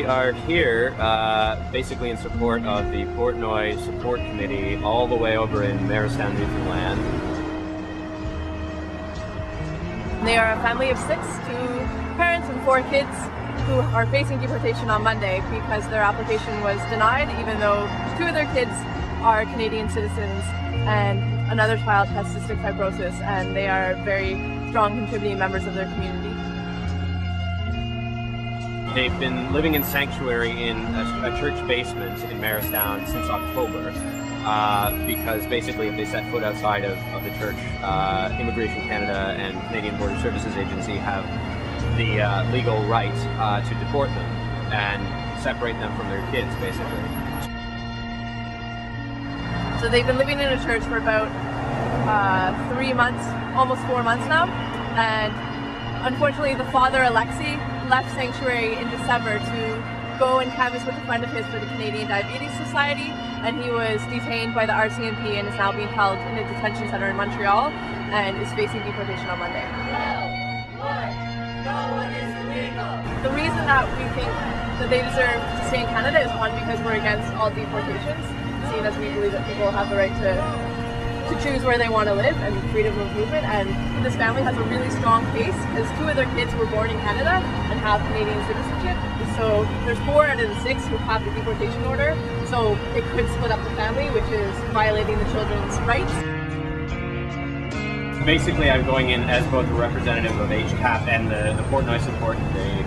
are here basically in support of the Portnoy Support Committee all the way over in Maristown, Newfoundland. They are a family of 6, 2 parents and 4 kids who are facing deportation on Monday because their application was denied, even though 2 of their kids are Canadian citizens and another child has cystic fibrosis, and they are very strong contributing members of their community. They've been living in sanctuary in a church basement in Maristown since October because basically if they set foot outside of the church, Immigration Canada and Canadian Border Services Agency have the legal right to deport them and separate them from their kids, basically. So they've been living in a church for about 3 months, almost 4 months now, and unfortunately the father, Alexi, left sanctuary in December to go and canvass with a friend of his for the Canadian Diabetes Society, and he was detained by the RCMP and is now being held in a detention center in Montreal and is facing deportation on Monday. The reason that we think that they deserve to stay in Canada is, one, because we're against all deportations, seeing as we believe that people have the right to choose where they want to live and freedom of movement, and this family has a really strong case because 2 of their kids were born in Canada and have Canadian citizenship. So there's 4 out of the 6 who have the deportation order, so it could split up the family, which is violating the children's rights. Basically, I'm going in as both a representative of HCAP and the Portnoy Support Committee,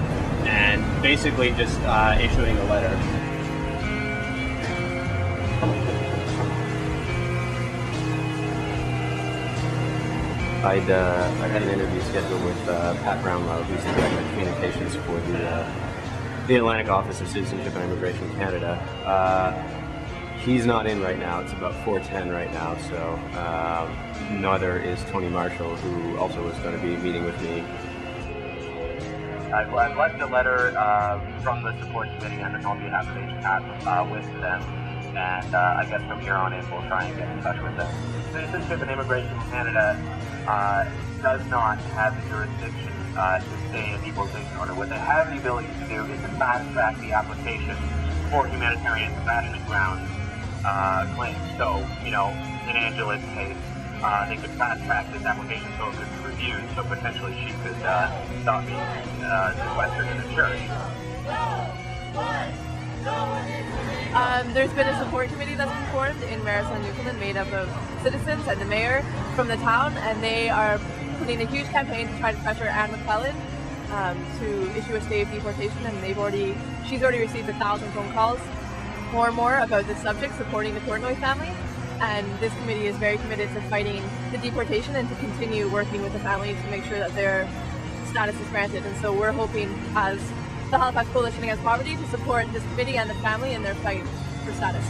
and basically just issuing a letter. I had an interview scheduled with Pat Brownlow, who's the Director of Communications for the Atlantic Office of Citizenship and Immigration Canada. He's not in right now. It's about 4:10 right now, so neither is Tony Marshall, who also was going to be meeting with me. I've left a letter from the support committee and on behalf of HCAP with them, and I guess from here on in we'll try and get in touch with them. Citizenship and Immigration Canada does not have the jurisdiction to stay in deportation order. What they have the ability to do is to fast track the application for humanitarian compassionate grounds claims. So, you know, in Angela's case, they could fast track this application so it could be reviewed, so potentially she could stop being sequestered in the church. There's been a support committee that's been formed in Maristown, Newfoundland, made up of citizens and the mayor from the town, and they are putting a huge campaign to try to pressure Anne McClellan to issue a stay of deportation, and she's already received 1,000 phone calls or more about this subject, supporting the Portnoy family. And this committee is very committed to fighting the deportation and to continue working with the family to make sure that their status is granted. And so we're hoping, as the Halifax Coalition Against Poverty, to support this committee and the family in their fight for status.